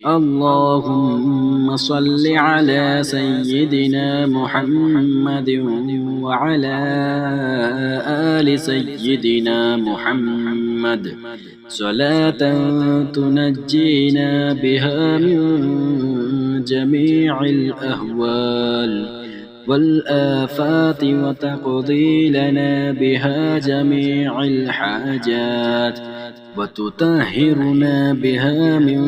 اللهم صل على سيدنا محمد وعلى آل سيدنا محمد صلاة تنجينا بها من جميع الأهوال والآفات وتقضي لنا بها جميع الحاجات وتطهرنا بها من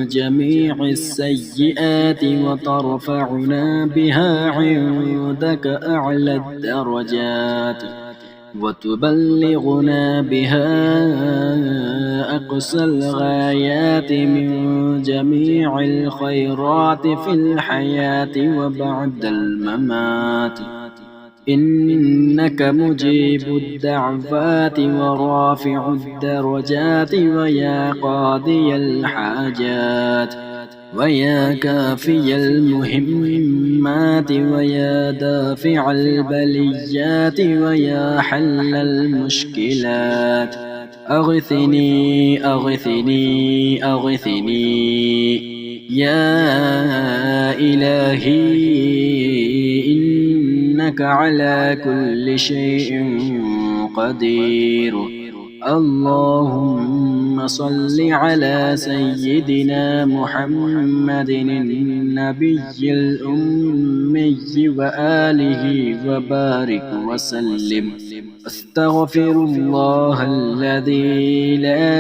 جميع السيئات وترفعنا بها عندك أعلى الدرجات وتبلغنا بها أقصى الغايات من جميع الخيرات في الحياة وبعد الممات إنك مجيب الدعوات ورافع الدرجات ويا قاضي الحاجات ويا كافي المهمات ويا دافع البليات ويا حل المشكلات أغثني أغثني أغثني يا إلهي إنك على كل شيء قدير. اللهم صل على سيدنا محمد النبي الأمي وآله وبارك وسلم. أستغفر الله الذي لا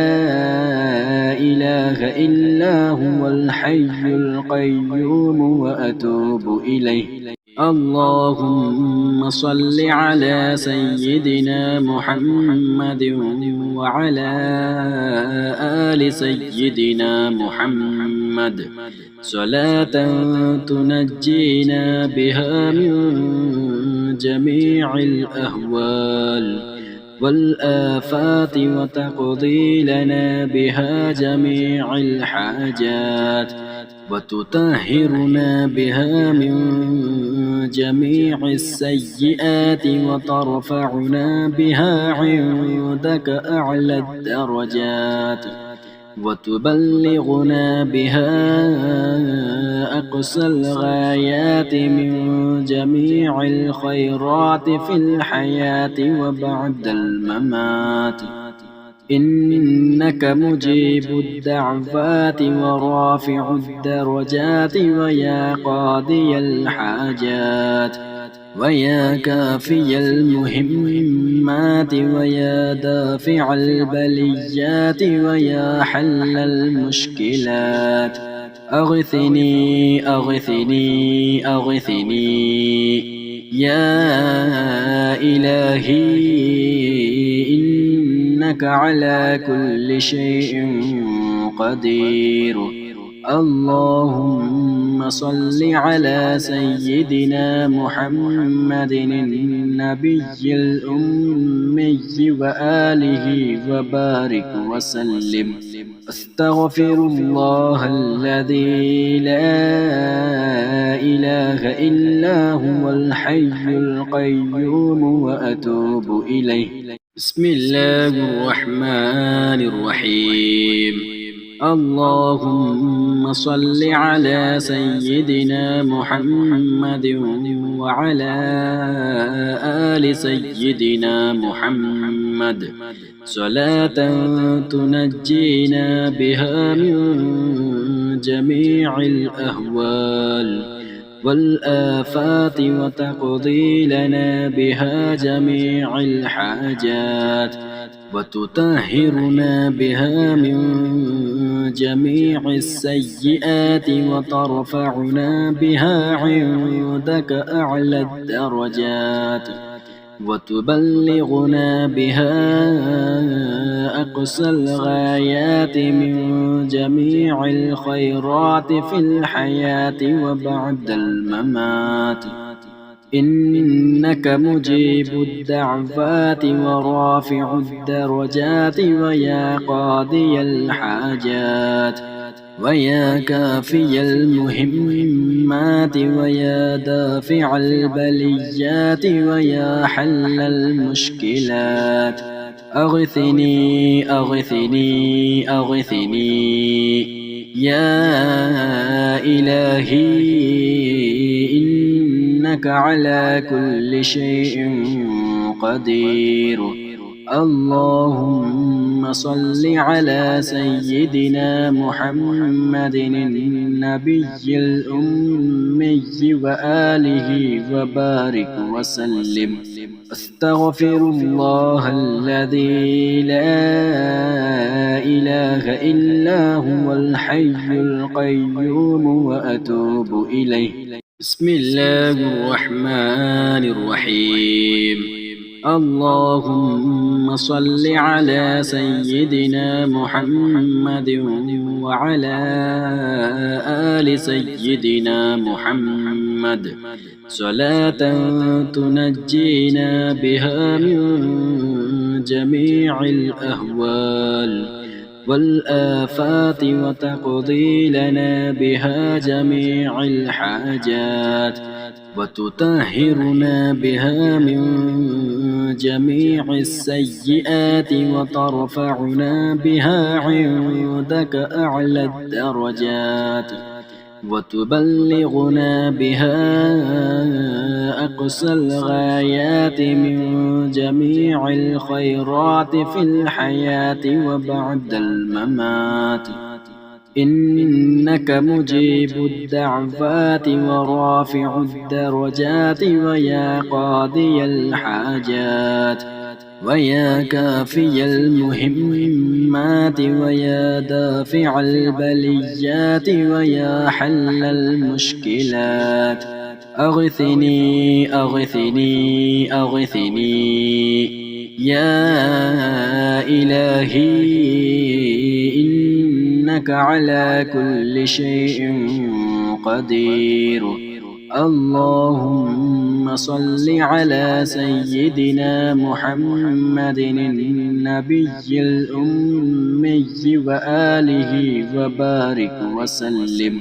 إله إلا هو الحي القيوم وأتوب إليه. اللهم صل على سيدنا محمد وعلى آل سيدنا محمد صلاة تنجينا بها من جميع الأهوال والآفات وتقضي لنا بها جميع الحاجات وتطهرنا بها من جميع السيئات وترفعنا بها عندك أعلى الدرجات وتبلغنا بها أقصى الغايات من جميع الخيرات في الحياة وبعد الممات إنك مجيب الدعوات ورافع الدرجات ويا قاضي الحاجات ويا كافي المهمات ويا دافع البليات ويا حل المشكلات أغثني أغثني أغثني يا إلهي إنك على كل شيء قدير. اللهم صل على سيدنا محمد النبي الأمي وآله وبارك وسلم. أستغفر الله الذي لا إله إلا هو الحي القيوم وأتوب إليه. بسم الله الرحمن الرحيم. اللهم صل على سيدنا محمد وعلى آل سيدنا محمد صلاة تنجينا بها من جميع الأهوال والآفات وتقضي لنا بها جميع الحاجات وتطهرنا بها من جميع السيئات وترفعنا بها عندك أعلى الدرجات وتبلغنا بها أقصى الغايات من جميع الخيرات في الحياة وبعد الممات إنك مجيب الدعوات ورافع الدرجات ويا قاضي الحاجات ويا كافي المهمات ويا دافع البليات ويا حل المشكلات أغثني أغثني أغثني يا إلهي إنك على كل شيء قدير. اللهم صل على سيدنا محمد النبي الأمي وآله وبارك وسلم. أستغفر الله الذي لا إله إلا هو الحي القيوم وأتوب إليه. بسم الله الرحمن الرحيم. اللهم صل على سيدنا محمد وعلى آل سيدنا محمد صلاة تنجينا بها من جميع الأهوال والآفات وتقضي لنا بها جميع الحاجات وتطهرنا بها من جميع السيئات وترفعنا بها عندك أعلى الدرجات وتبلغنا بها أقصى الغايات من جميع الخيرات في الحياة وبعد الممات. إنك مجيب الدعوات ورافع الدرجات ويا قاضي الحاجات ويا كافي المهمات ويا دافع البليات ويا حل المشكلات. أغثني أغثني أغثني يا إلهي إنك على كل شيء قدير. اللهم صل على سيدنا محمد النبي الأمي وآله وبارك وسلم.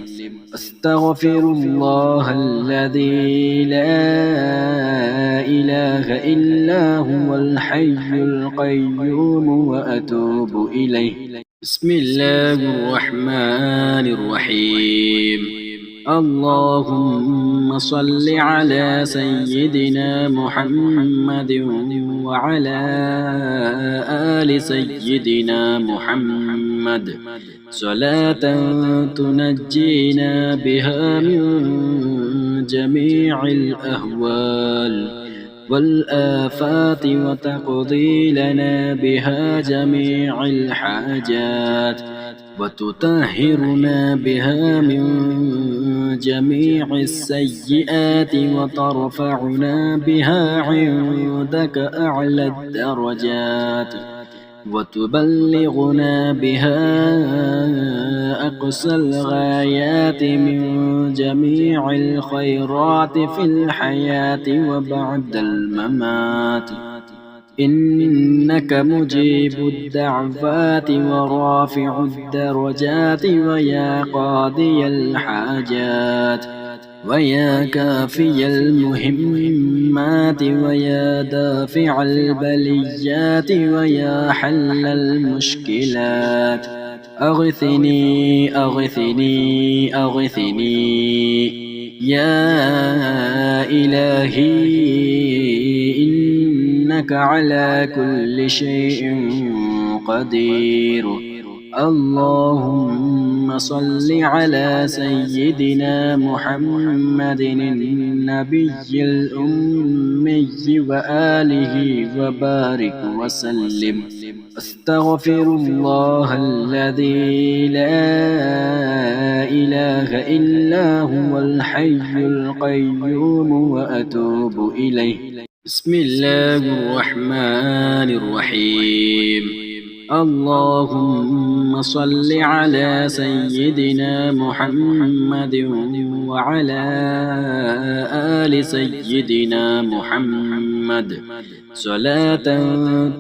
أستغفر الله الذي لا إله إلا هو الحي القيوم وأتوب إليه. بسم الله الرحمن الرحيم. اللهم صل على سيدنا محمد وعلى آل سيدنا محمد صلاة تنجينا بها من جميع الأهوال والآفات وتقضي لنا بها جميع الحاجات وتطهرنا بها من جميع السيئات وترفعنا بها عندك أعلى الدرجات وتبلغنا بها أقصى الغايات من جميع الخيرات في الحياة وبعد الممات. إنك مجيب الدعوات ورافع الدرجات ويا قاضي الحاجات ويا كافي المهمات ويا دافع البليات ويا حل المشكلات. أغثني أغثني أغثني يا إلهي إنك على كل شيء قدير. اللهم صل على سيدنا محمد النبي الأمي وآله وبارك وسلم. أستغفر الله الذي لا إله إلا هو الحي القيوم وأتوب إليه. بسم الله الرحمن الرحيم. اللهم صل على سيدنا محمد وعلى آل سيدنا محمد صلاة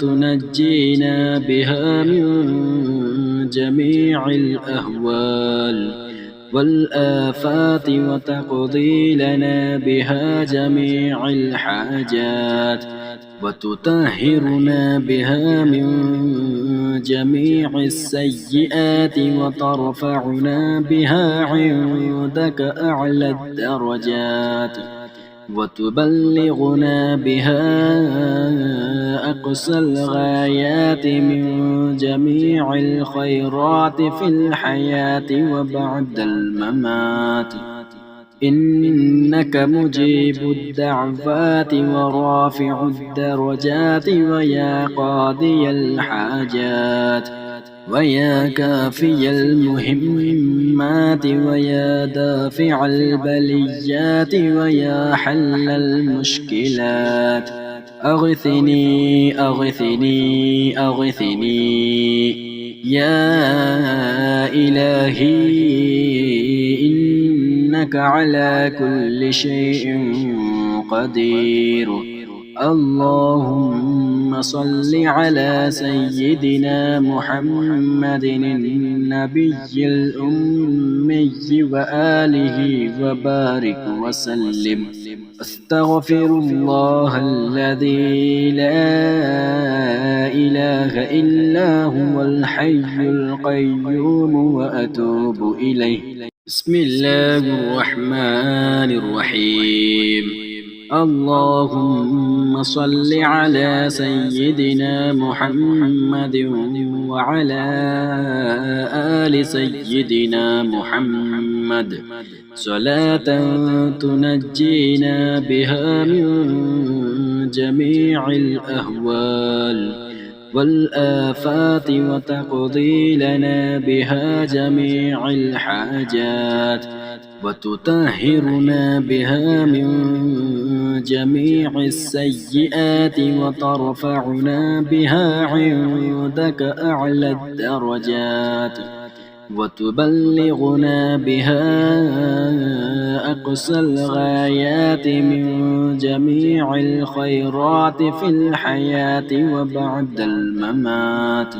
تنجينا بها من جميع الأهوال والآفات وتقضي لنا بها جميع الحاجات وتطهرنا بها من جميع السيئات وترفعنا بها عندك أعلى الدرجات وتبلغنا بها أقصى الغايات من جميع الخيرات في الحياة وبعد الممات إنك مجيب الدعوات ورافع الدرجات ويا قاضي الحاجات ويا كافي المهمات ويا دافع البليات ويا حل المشكلات أغثني أغثني أغثني يا إلهي إنك على كل شيء قدير اللهم صل على سيدنا محمد النبي الأمي وآله وبارك وسلم أستغفر الله الذي لا إله إلا هو الحي القيوم وأتوب إليه بسم الله الرحمن الرحيم اللهم صل على سيدنا محمد وعلى آل سيدنا محمد صلاة تنجينا بها من جميع الأهوال والآفات وتقضي لنا بها جميع الحاجات وتطهرنا بها من جميع السيئات وترفعنا بها عندك أعلى الدرجات وتبلغنا بها أقصى الغايات من جميع الخيرات في الحياة وبعد الممات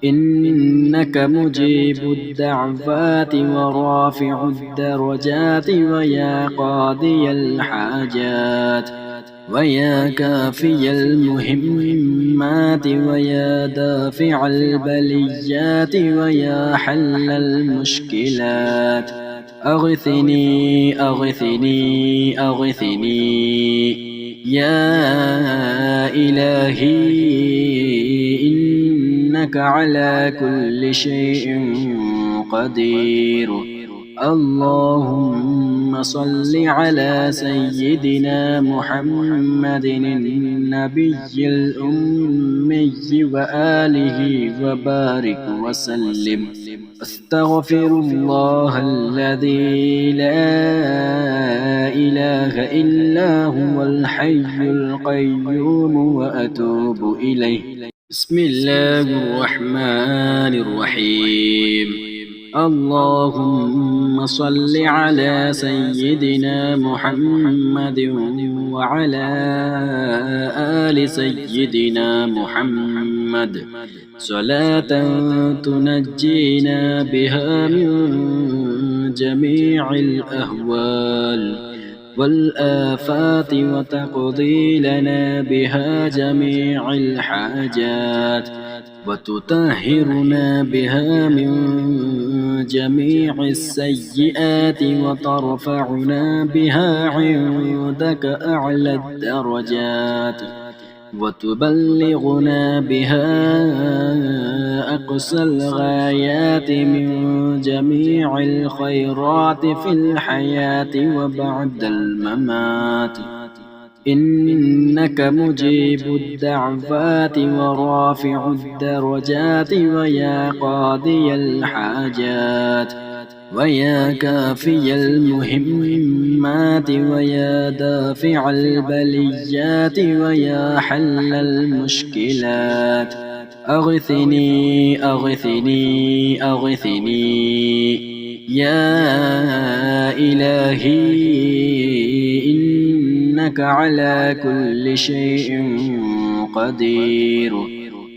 إنك مجيب الدعوات ورافع الدرجات ويا قاضي الحاجات ويا كافي المهمات ويا دافع البليات ويا حل المشكلات أغثني أغثني أغثني يا إلهي إنك على كل شيء قدير اللهم صل على سيدنا محمد النبي الأمي وآله وبارك وسلم أستغفر الله الذي لا إله إلا هو الحي القيوم وأتوب إليه بسم الله الرحمن الرحيم اللهم صل على سيدنا محمد وعلى آل سيدنا محمد صلاة تنجينا بها من جميع الأهوال والآفات وتقضي لنا بها جميع الحاجات وتطهرنا بها من جميع السيئات وترفعنا بها عندك أعلى الدرجات وتبلغنا بها أقصى الغايات من جميع الخيرات في الحياة وبعد الممات إنك مجيب الدعوات ورافع الدرجات ويا قاضي الحاجات ويا كافي المهمات ويا دافع البليات ويا حل المشكلات أغثني أغثني أغثني يا إلهي إنك على كل شيء قدير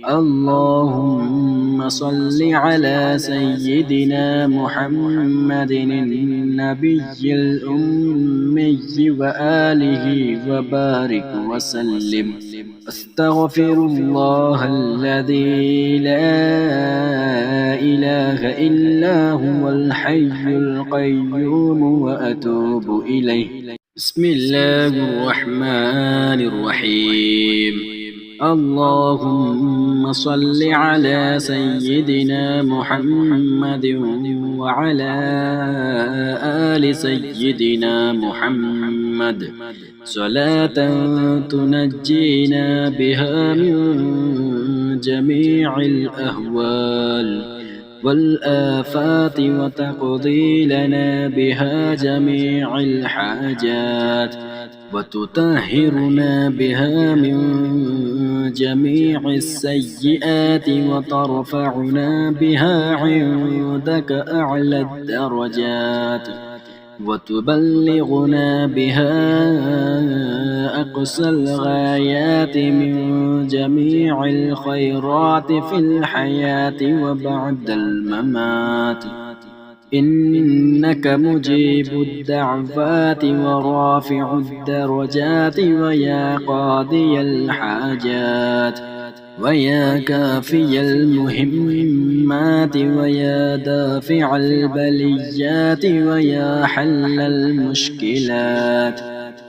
اللهم صل على سيدنا محمد النبي الأمي وآله وبارك وسلم. أستغفر الله الذي لا إله إلا هو الحي القيوم وأتوب إليه. بسم الله الرحمن الرحيم. اللهم صل على سيدنا محمد وعلى آل سيدنا محمد صلاة تنجينا بها من جميع الأهوال والآفات وتقضي لنا بها جميع الحاجات وتطهرنا بها من جميع السيئات وترفعنا بها عندك أعلى الدرجات وتبلغنا بها أقصى الغايات من جميع الخيرات في الحياة وبعد الممات. إنك مجيب الدعوات ورافع الدرجات ويا قاضي الحاجات ويا كافي المهمات ويا دافع البليات ويا حل المشكلات.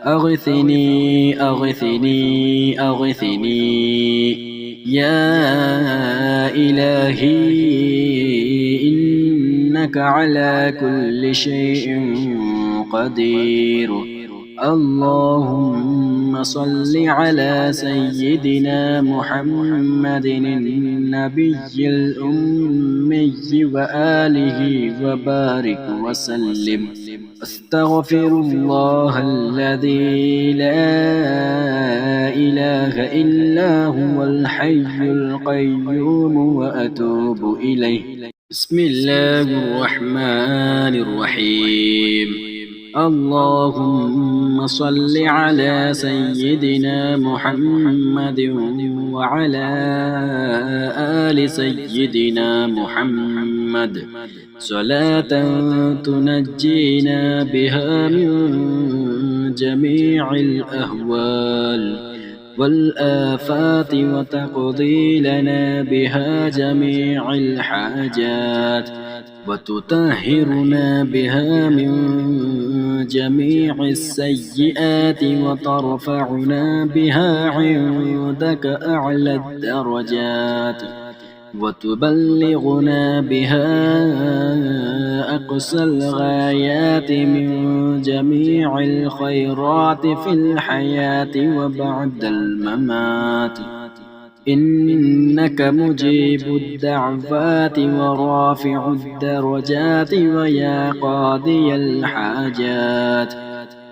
أغثني أغثني أغثني يا إلهي إنك على كل شيء قدير. اللهم صل على سيدنا محمد النبي الأمي وآله وبارك وسلم. أستغفر الله الذي لا إله إلا هو الحي القيوم وأتوب إليه. بسم الله الرحمن الرحيم. اللهم صل على سيدنا محمد وعلى آل سيدنا محمد صلاة تنجينا بها من جميع الأهوال والآفات وتقضي لنا بها جميع الحاجات وتطهرنا بها من جميع السيئات وترفعنا بها عندك أعلى الدرجات وتبلغنا بها أقصى الغايات من جميع الخيرات في الحياة وبعد الممات. إنك مجيب الدعوات ورافع الدرجات ويا قاضي الحاجات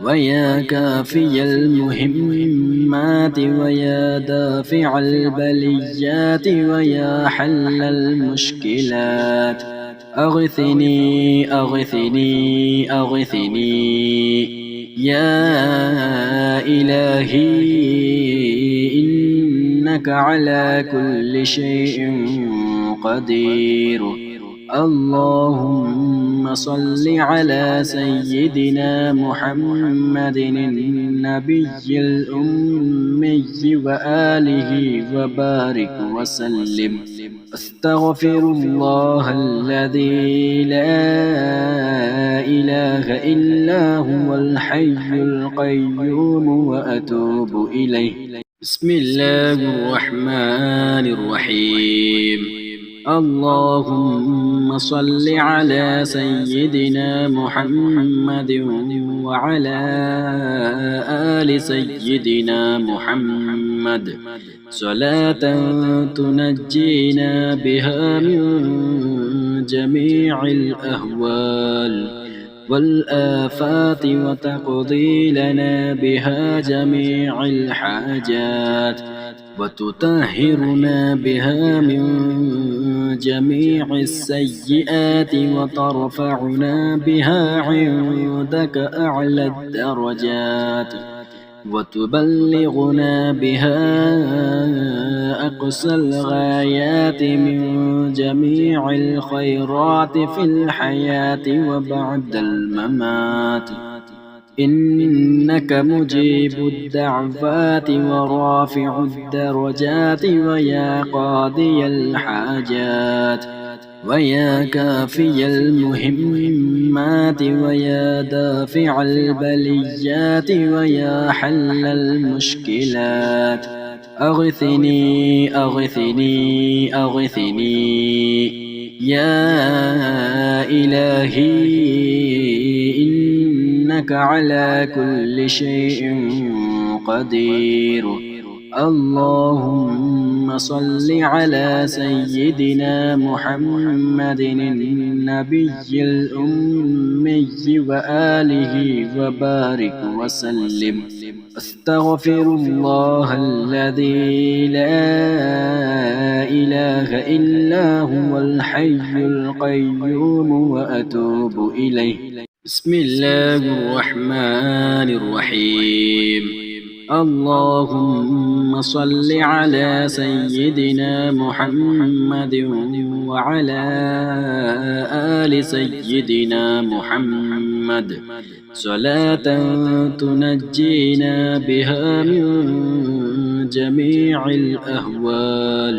ويا كافي المهمات ويا دافع البليات ويا حل المشكلات. أغثني أغثني أغثني يا إلهي إنك على كل شيء قدير. اللهم صل على سيدنا محمد النبي الأمي وآله وبارك وسلم. أستغفر الله الذي لا إله إلا هو الحي القيوم وأتوب إليه. بسم الله الرحمن الرحيم. اللهم صل على سيدنا محمد وعلى آل سيدنا محمد صلاة تنجينا بها من جميع الأهوال والآفات وتقضي لنا بها جميع الحاجات وتطهرنا بها من جميع السيئات وترفعنا بها عندك أعلى الدرجات وتبلغنا بها أقصى الغايات من جميع الخيرات في الحياة وبعد الممات. إنك مجيب الدعوات ورافع الدرجات ويا قاضي الحاجات ويا كافي المهمات ويا دافع البليات ويا حل المشكلات. أغثني أغثني أغثني يا إلهي، إنك على كل شيء قدير. اللهم صل على سيدنا محمد النبي الأمي وآله وبارك وسلم. أستغفر الله الذي لا إله إلا هو الحي القيوم وأتوب إليه. بسم الله الرحمن الرحيم. اللهم صل على سيدنا محمد وعلى آل سيدنا محمد صلاة تنجينا بها من جميع الأهوال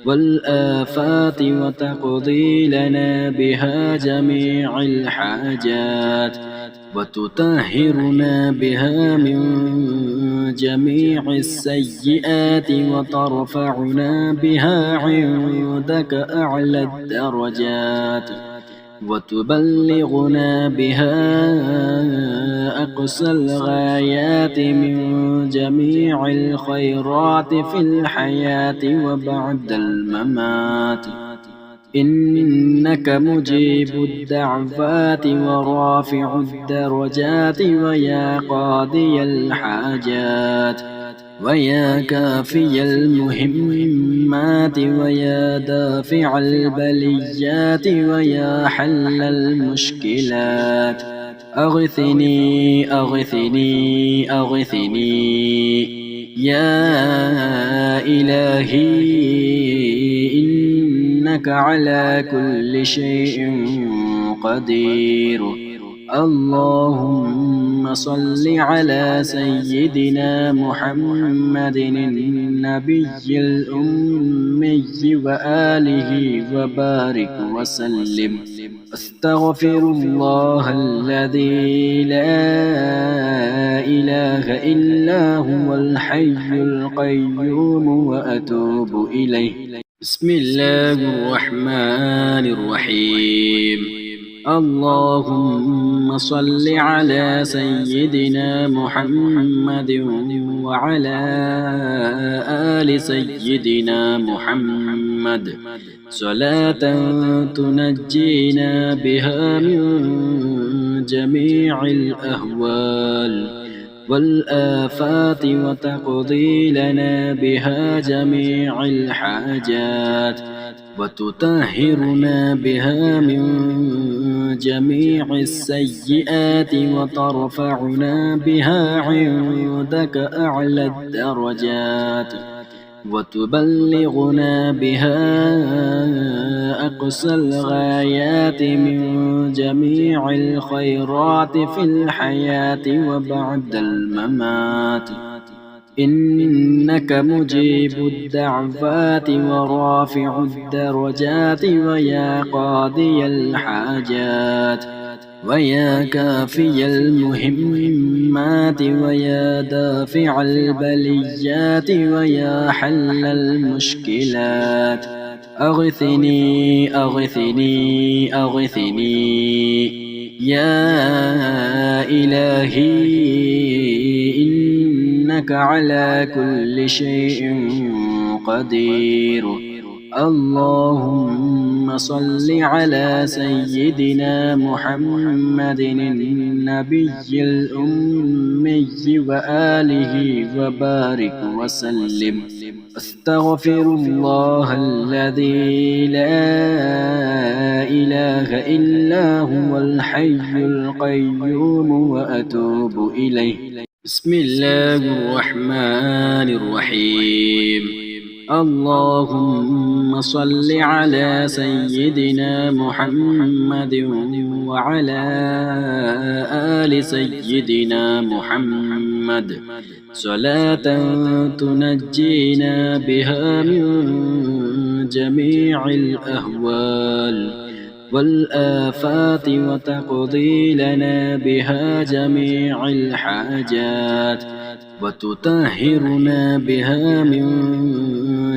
والآفات وتقضي لنا بها جميع الحاجات وتطهرنا بها من جميع السيئات وترفعنا بها عندك أعلى الدرجات وتبلغنا بها أقصى الغايات من جميع الخيرات في الحياة وبعد الممات. إنك مجيب الدعوات ورافع الدرجات ويا قاضي الحاجات ويا كافي المهمات ويا دافع البليات ويا حل المشكلات. أغثني أغثني أغثني يا إلهي، إنك على كل شيء قدير. اللهم صل على سيدنا محمد النبي الأمي وآله وبارك وسلم. أستغفر الله الذي لا إله إلا هو الحي القيوم وأتوب إليه. بسم الله الرحمن الرحيم. اللهم صل على سيدنا محمد وعلى آل سيدنا محمد صلاة تنجينا بها من جميع الأهوال والآفات وتقضي لنا بها جميع الحاجات وتطهرنا بها من جميع السيئات وترفعنا بها عندك أعلى الدرجات وتبلغنا بها أقصى الغايات من جميع الخيرات في الحياة وبعد الممات. إنك مجيب الدعوات ورافع الدرجات ويا قاضي الحاجات ويا كافي المهمات ويا دافع البليات ويا حل المشكلات. أغثني أغثني أغثني يا إلهي، إنك على كل شيء قدير. اللهم صل على سيدنا محمد النبي الأمي وآله وبارك وسلم. أستغفر الله الذي لا إله إلا هو الحي القيوم وأتوب إليه. بسم الله الرحمن الرحيم. اللهم صل على سيدنا محمد وعلى آل سيدنا محمد صلاة تنجينا بها من جميع الأهوال والآفات وتقضي لنا بها جميع الحاجات وتطهرنا بها من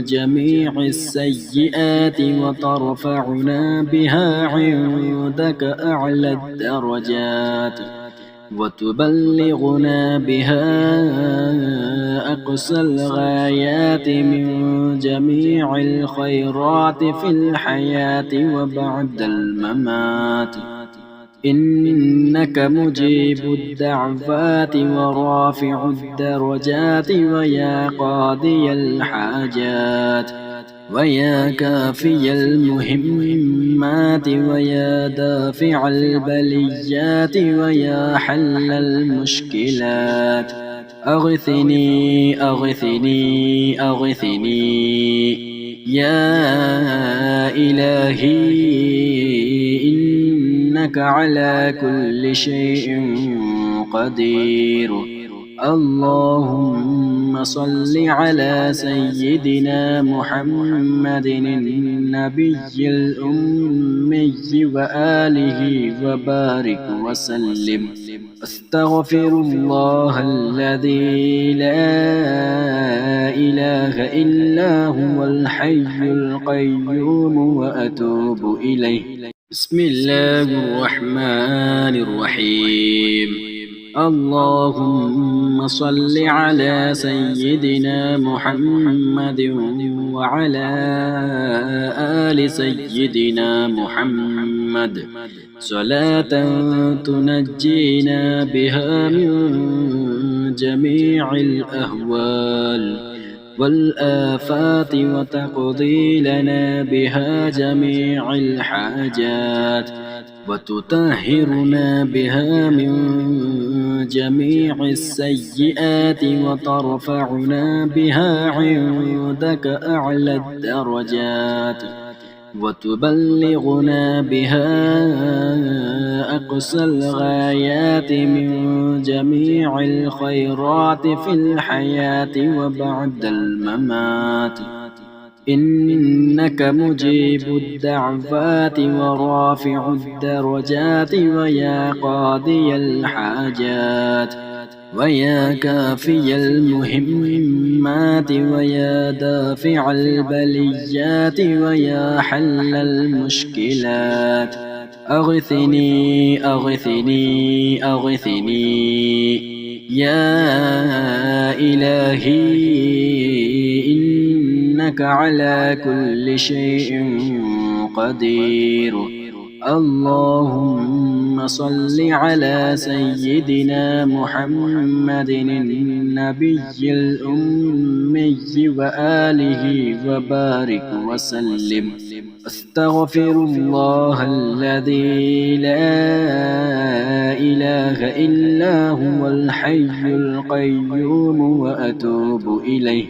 جميع السيئات وترفعنا بها عندك أعلى الدرجات وتبلغنا بها أقصى الغايات من جميع الخيرات في الحياة وبعد الممات. إنك مجيب الدعوات ورافع الدرجات ويا قاضي الحاجات ويا كافي المهمات ويا دافع البليات ويا حل المشكلات. أغثني أغثني أغثني يا إلهي إنك على كل شيء قدير. اللهم صل على سيدنا محمد النبي الأمي وآله وبارك وسلم. أستغفر الله الذي لا إله إلا هو الحي القيوم وأتوب إليه. بسم الله الرحمن الرحيم. اللهم صل على سيدنا محمد وعلى آل سيدنا محمد صلاة تنجينا بها من جميع الأهوال والآفات وتقضي لنا بها جميع الحاجات وتطهرنا بها من جميع السيئات وترفعنا بها عندك أعلى الدرجات وتبلغنا بها أقصى الغايات من جميع الخيرات في الحياة وبعد الممات. إنك مجيب الدعوات ورافع الدرجات ويا قاضي الحاجات ويا كافي المهمات ويا دافع البليات ويا حل المشكلات. أغثني أغثني أغثني يا إلهي إنك على كل شيء قدير. اللهم صل على سيدنا محمد النبي الأمي وآله وبارك وسلم. أستغفر الله الذي لا إله إلا هو الحي القيوم وأتوب إليه.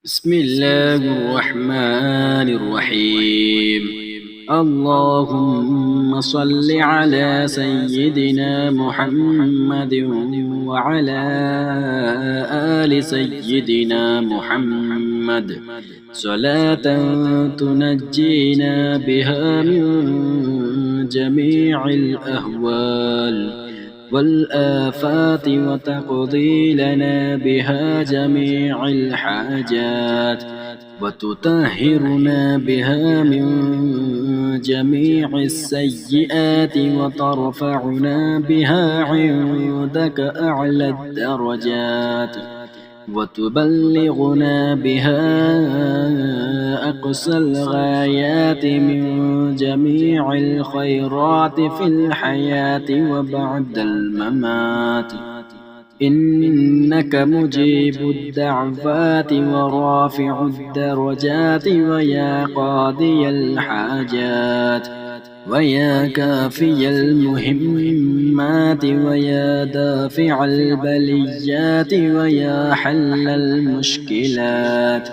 بسم الله الرحمن الرحيم. اللهم صل على سيدنا محمد وعلى آل سيدنا محمد صلاة تنجينا بها من جميع الأهوال والآفات وتقضي لنا بها جميع الحاجات وتطهرنا بها من جميع السيئات وترفعنا بها عندك أعلى الدرجات وتبلغنا بها أقصى الغايات من جميع الخيرات في الحياة وبعد الممات. إنك مجيب الدعوات ورافع الدرجات ويا قاضي الحاجات ويا كافي المهمات المهمات ويا دافع البليات ويا حل المشكلات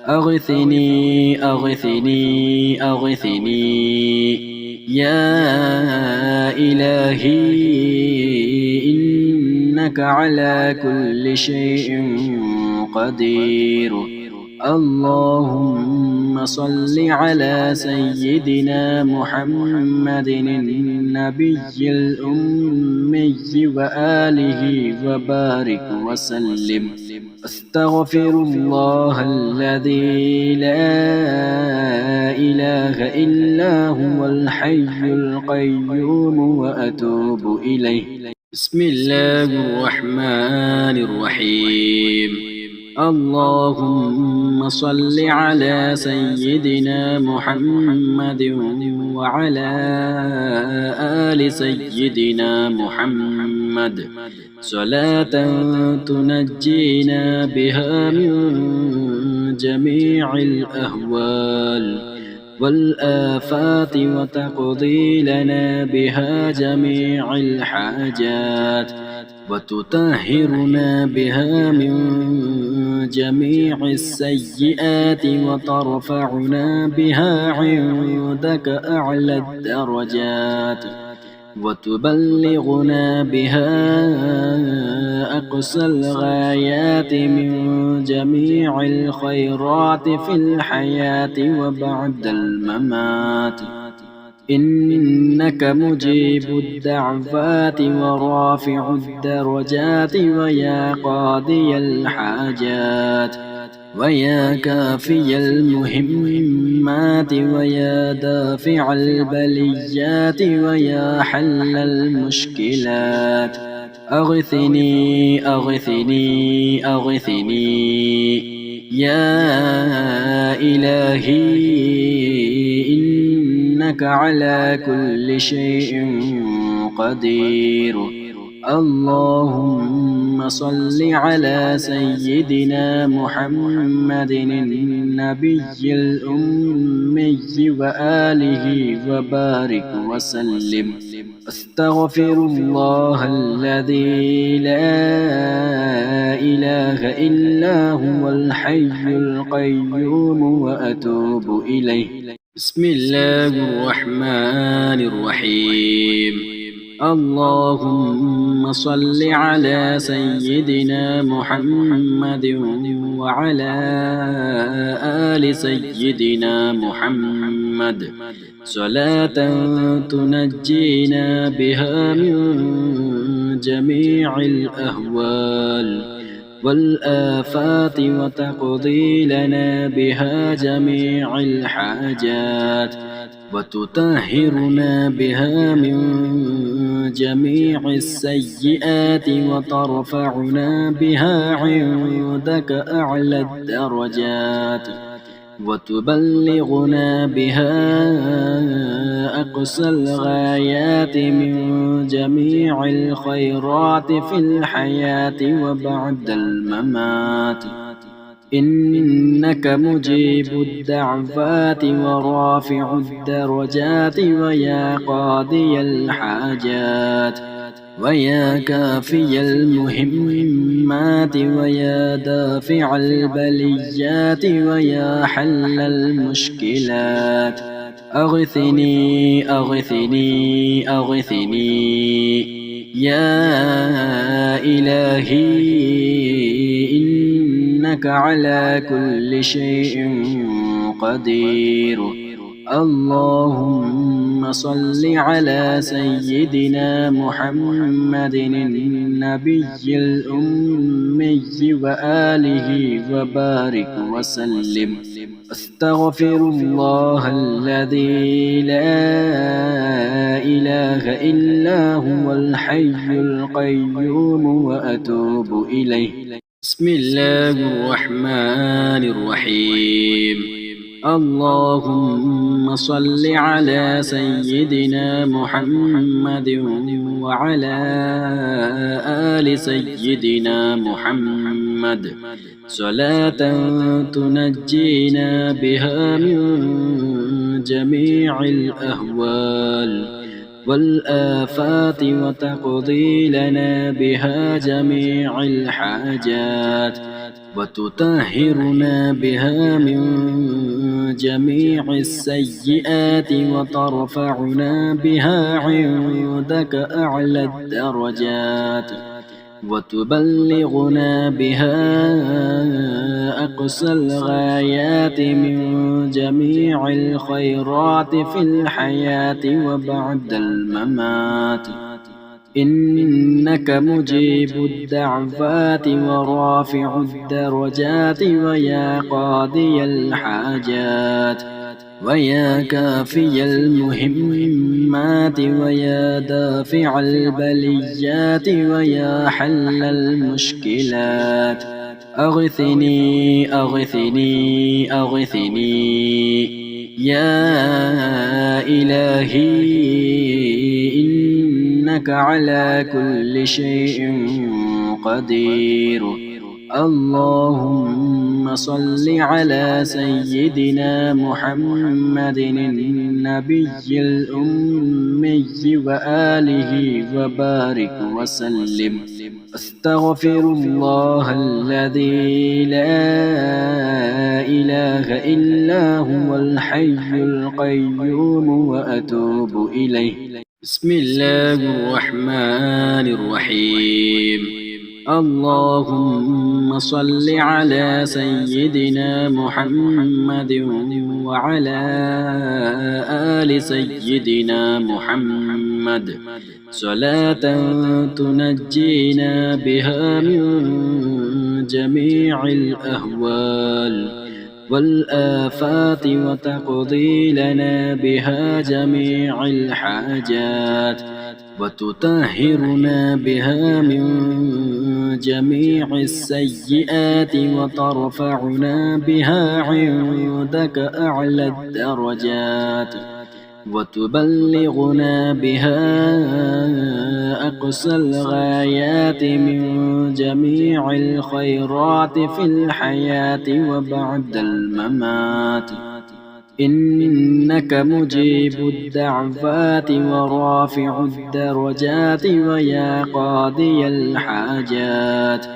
أغثني أغثني أغثني يا إلهي إنك على كل شيء قدير. اللهم صل على سيدنا محمد النبي الأمي وآله وبارك وسلم. أستغفر الله الذي لا إله إلا هو الحي القيوم وأتوب إليه. بسم الله الرحمن الرحيم. اللهم صل على سيدنا محمد وعلى آل سيدنا محمد صلاة تنجينا بها من جميع الأهوال والآفات وتقضي لنا بها جميع الحاجات وتطهرنا بها من جميع السيئات وترفعنا بها عندك أعلى الدرجات وتبلغنا بها أقصى الغايات من جميع الخيرات في الحياة وبعد الممات. إنك مجيب الدعوات ورافع الدرجات ويا قاضي الحاجات ويا كافي المهمات ويا دافع البليات ويا حل المشكلات أغثني أغثني أغثني يا إلهي إنك على كل شيء قدير. اللهم صل على سيدنا محمد النبي الأمي وآله وبارك وسلم. أستغفر الله الذي لا إله إلا هو الحي القيوم وأتوب إليه. بسم الله الرحمن الرحيم. اللهم صل على سيدنا محمد وعلى آل سيدنا محمد صلاة تنجينا بها من جميع الأهوال والآفات وتقضي لنا بها جميع الحاجات وتطهرنا بها من جميع السيئات وترفعنا بها عندك أعلى الدرجات وتبلغنا بها أقصى الغايات من جميع الخيرات في الحياة وبعد الممات. إنك مجيب الدعوات ورافع الدرجات ويا قاضي الحاجات ويا كافي المهمات ويا دافع البليات ويا حل المشكلات أغثني أغثني أغثني يا إلهي إنك على كل شيء قدير. اللهم صل على سيدنا محمد النبي الأمي وآله وبارك وسلم. أستغفر الله الذي لا إله إلا هو الحي القيوم وأتوب إليه. بسم الله الرحمن الرحيم. اللهم صل على سيدنا محمد وعلى آل سيدنا محمد صلاة تنجينا بها من جميع الأهوال والآفات وتقضي لنا بها جميع الحاجات وتطهرنا بها من جميع السيئات وترفعنا بها عندك أعلى الدرجات وتبلغنا بها أقصى الغايات من جميع الخيرات في الحياة وبعد الممات إنك مجيب الدعوات ورافع الدرجات ويا قاضي الحاجات ويا كافي المهمات ويا دافع البليات ويا حل المشكلات أغثني أغثني أغثني يا إلهي إنك على كل شيء قدير. اللهم صل على سيدنا محمد النبي الأمي وآله وبارك وسلم. أستغفر الله الذي لا إله إلا هو الحي القيوم وأتوب إليه. بسم الله الرحمن الرحيم. اللهم صل على سيدنا محمد وعلى آل سيدنا محمد صلاة تنجينا بها من جميع الأهوال والآفات وتقضي لنا بها جميع الحاجات وتطهرنا بها من جميع السيئات وترفعنا بها عندك أعلى الدرجات وتبلغنا بها أقصى الغايات من جميع الخيرات في الحياة وبعد الممات إنك مجيب الدعوات ورافع الدرجات ويا قاضي الحاجات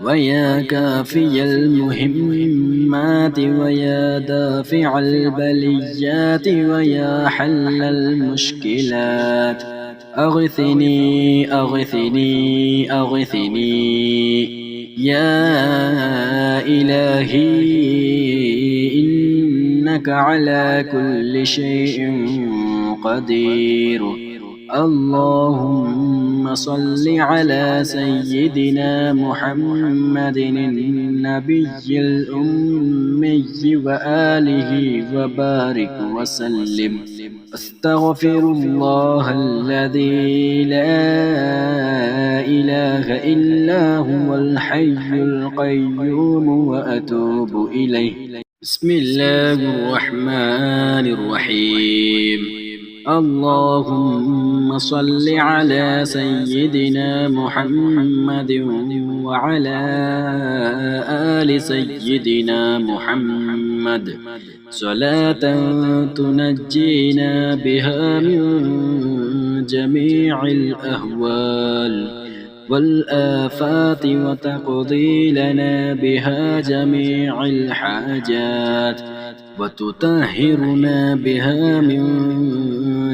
ويا كافي المهمات ويا دافع البليات ويا حل المشكلات أغثني أغثني أغثني يا إلهي إنك على كل شيء قدير. اللهم صل على سيدنا محمد النبي الأمي وآله وبارك وسلم. أستغفر الله الذي لا إله إلا هو الحي القيوم وأتوب إليه. بسم الله الرحمن الرحيم. اللهم صل على سيدنا محمد وعلى آل سيدنا محمد صلاة تنجينا بها من جميع الأهوال والآفات وتقضي لنا بها جميع الحاجات وتطهرنا بها من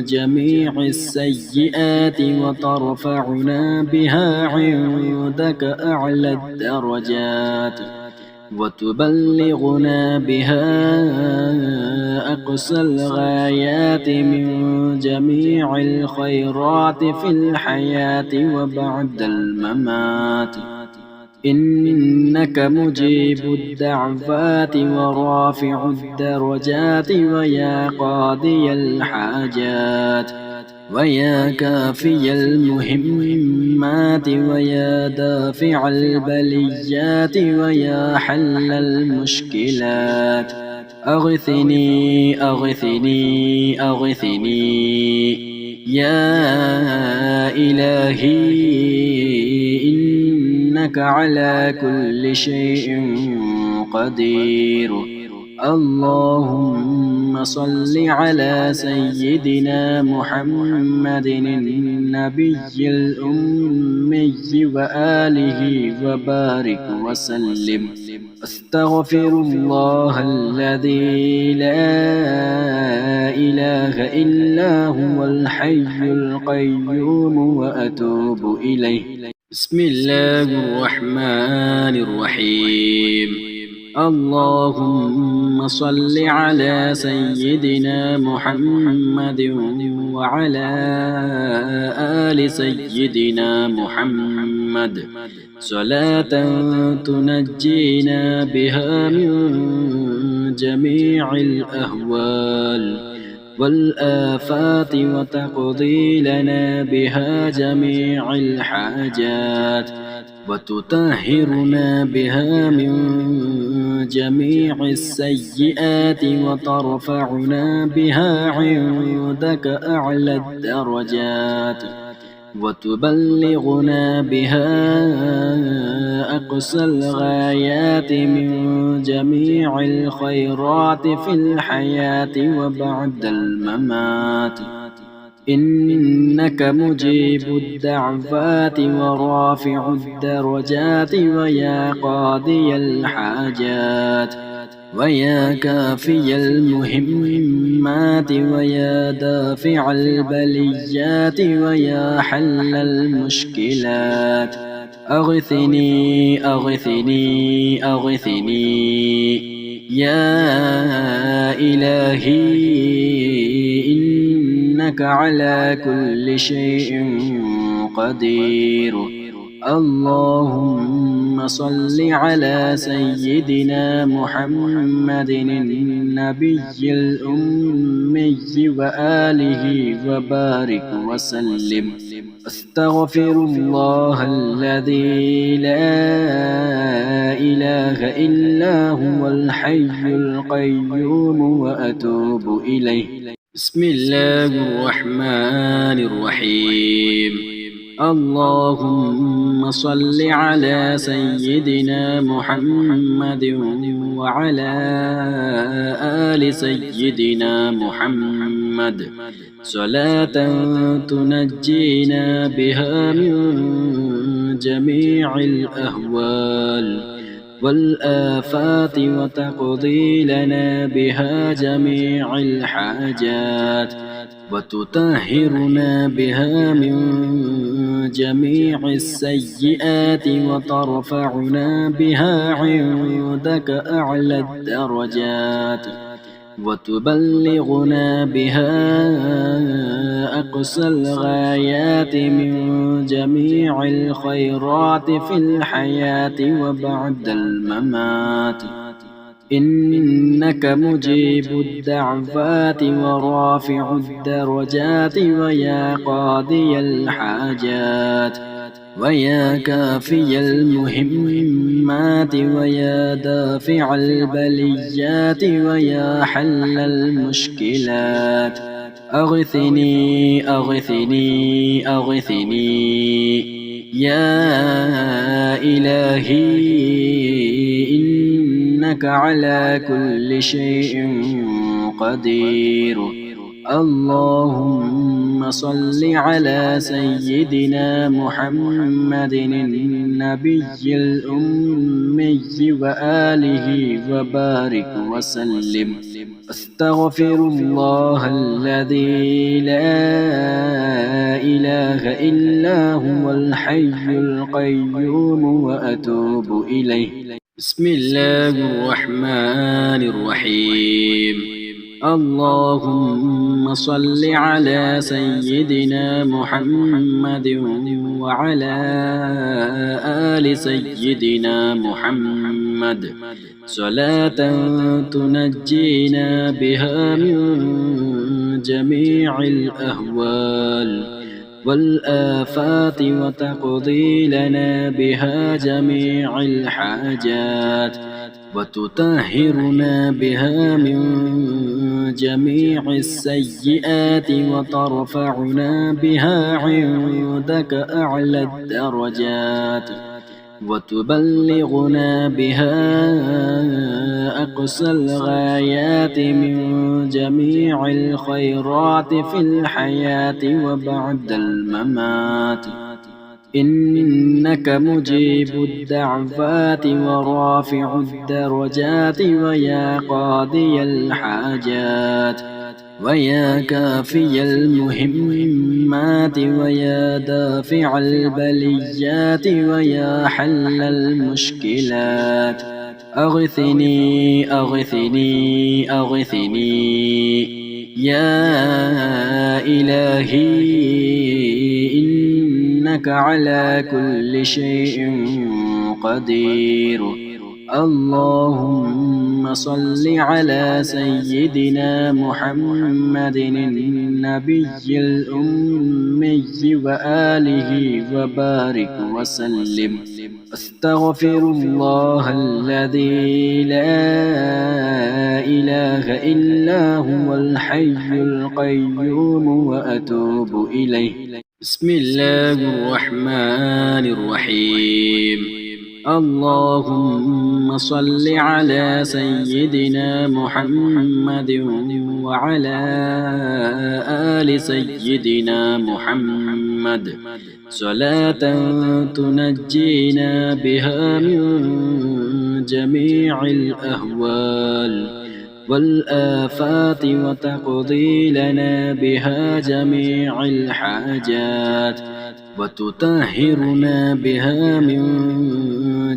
جميع السيئات وترفعنا بها عندك أعلى الدرجات وتبلغنا بها أقصى الغايات من جميع الخيرات في الحياة وبعد الممات إنك مجيب الدعوات ورافع الدرجات ويا قاضي الحاجات ويا كافي المهمات ويا دافع البليات ويا حل المشكلات أغثني أغثني أغثني يا إلهي إنك على كل شيء قدير. اللهم صل على سيدنا محمد النبي الأمي وآله وبارك وسلم. أستغفر الله الذي لا إله إلا هو الحي القيوم وأتوب إليه. بسم الله الرحمن الرحيم. اللهم صل على سيدنا محمد وعلى آل سيدنا محمد صلاة تنجينا بها من جميع الأهوال والآفات وتقضي لنا بها جميع الحاجات وتطهرنا بها من جميع السيئات وترفعنا بها عندك أعلى الدرجات وتبلغنا بها أقصى الغايات من جميع الخيرات في الحياة وبعد الممات. إنك مجيب الدعوات ورافع الدرجات ويا قاضي الحاجات ويا كافي المهمات ويا دافع البليات ويا حل المشكلات. أغثني أغثني أغثني يا إلهي إنك على كل شيء قدير. اللهم صل على سيدنا محمد النبي الأمي وآله وبارك وسلم. أستغفر الله الذي لا إله إلا هو الحي القيوم وأتوب إليه. بسم الله الرحمن الرحيم. اللهم صل على سيدنا محمد وعلى آل سيدنا محمد صلاة تنجينا بها من جميع الأهوال والآفات وتقضي لنا بها جميع الحاجات وتطهرنا بها من جميع السيئات وترفعنا بها عندك أعلى الدرجات وتبلغنا بها أقصى الغايات من جميع الخيرات في الحياة وبعد الممات. إنك مجيب الدعوات ورافع الدرجات ويا قاضي الحاجات ويا كافي المهمات ويا دافع البليات ويا حل المشكلات. أغثني أغثني أغثني يا إلهي إنك على كل شيء قدير. اللهم صل على سيدنا محمد النبي الأمي وآله وبارك وسلم. أستغفر الله الذي لا إله إلا هو الحي القيوم وأتوب إليه. بسم الله الرحمن الرحيم. اللهم صل على سيدنا محمد وعلى آل سيدنا محمد صلاة تنجينا بها من جميع الأهوال والآفات وتقضي لنا بها جميع الحاجات وتطهرنا بها من جميع السيئات وترفعنا بها عندك أعلى الدرجات وتبلغنا بها أقصى الغايات من جميع الخيرات في الحياة وبعد الممات. إنك مجيب الدعوات ورافع الدرجات ويا قاضي الحاجات ويا كافي المهمات ويا دافع البليات ويا حل المشكلات. أغثني أغثني أغثني يا إلهي، إنك على كل شيء قدير. اللهم صل على سيدنا محمد النبي الأمي وآله وبارك وسلم. أستغفر الله الذي لا إله إلا هو الحي القيوم وأتوب إليه. بسم الله الرحمن الرحيم. اللهم صل على سيدنا محمد وعلى آل سيدنا محمد صلاة تنجينا بها من جميع الأهوال والآفات وتقضي لنا بها جميع الحاجات وتطهرنا بها من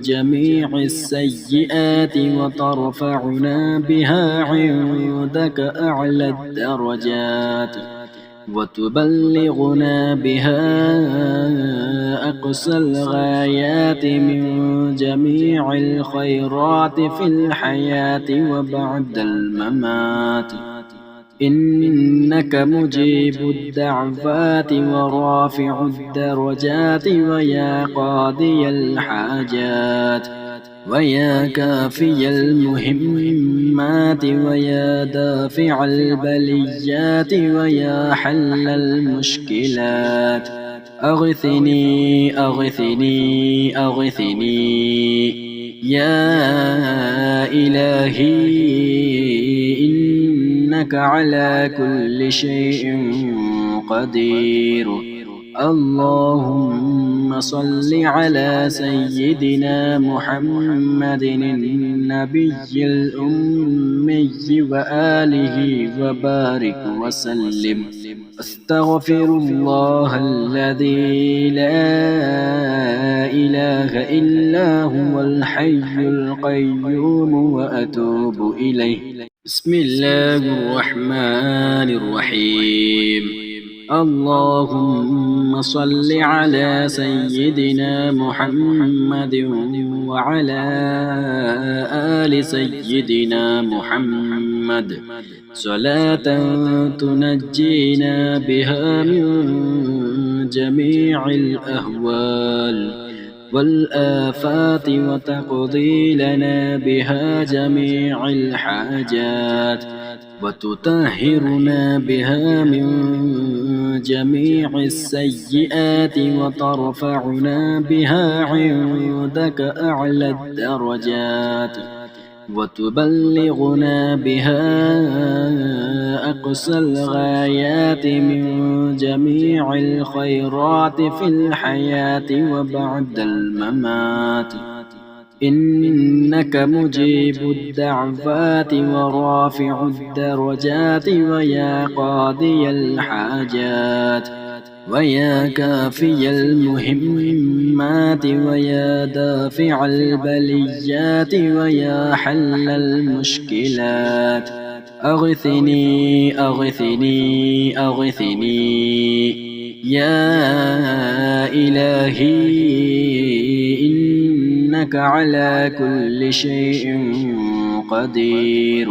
جميع السيئات وترفعنا بها عندك أعلى الدرجات وتبلغنا بها أقصى الغايات من جميع الخيرات في الحياة وبعد الممات. إنك مجيب الدعوات ورافع الدرجات ويا قاضي الحاجات ويا كافي المهمات ويا دافع البليات ويا حل المشكلات. أغثني أغثني أغثني يا إلهي، إنك على كل شيء قدير. اللهم صل على سيدنا محمد النبي الأمي وآله وبارك وسلم. أستغفر الله الذي لا إله إلا هو الحي القيوم وأتوب إليه. بسم الله الرحمن الرحيم. اللهم صل على سيدنا محمد وعلى آل سيدنا محمد صلاة تنجينا بها من جميع الأهوال والآفات وتقضي لنا بها جميع الحاجات وتطهرنا بها من جميع السيئات وترفعنا بها عندك أعلى الدرجات وتبلغنا بها أقصى الغايات من جميع الخيرات في الحياة وبعد الممات. إنك مجيب الدعوات ورافع الدرجات ويا قاضي الحاجات ويا كافي المهمات ويا دافع البليات ويا حل المشكلات. أغثني أغثني أغثني يا إلهي، إنك على كل شيء قدير.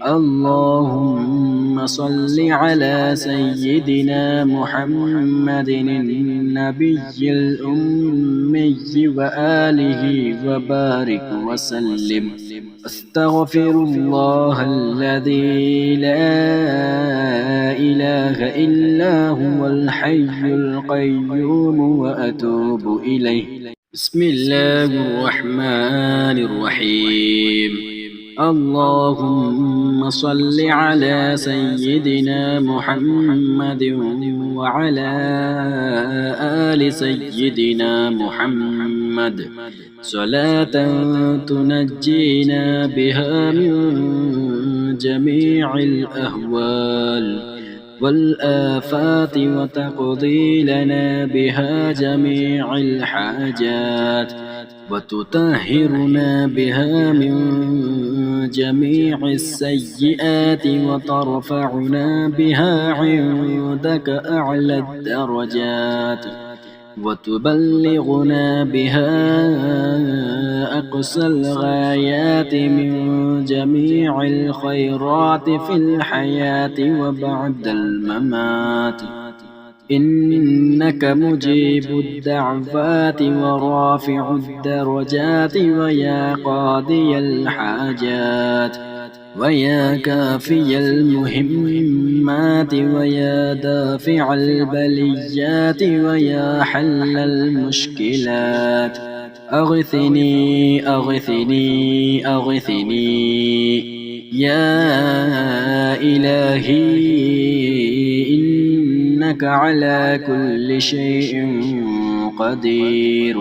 اللهم صل على سيدنا محمد النبي الأمي وآله وبارك وسلم. أستغفر الله الذي لا إله إلا هو الحي القيوم وأتوب إليه. بسم الله الرحمن الرحيم. اللهم صل على سيدنا محمد وعلى آل سيدنا محمد صلاة تنجينا بها من جميع الأهوال والآفات وتقضي لنا بها جميع الحاجات وتطهرنا بها من جميع السيئات وترفعنا بها عندك أعلى الدرجات وتبلغنا بها أقصى الغايات من جميع الخيرات في الحياة وبعد الممات. إنك مجيب الدعوات ورافع الدرجات ويا قاضي الحاجات ويا كافي المهمات ويا دافع البليات ويا حل المشكلات. أغثني أغثني أغثني يا إلهي، إنك على كل شيء قدير.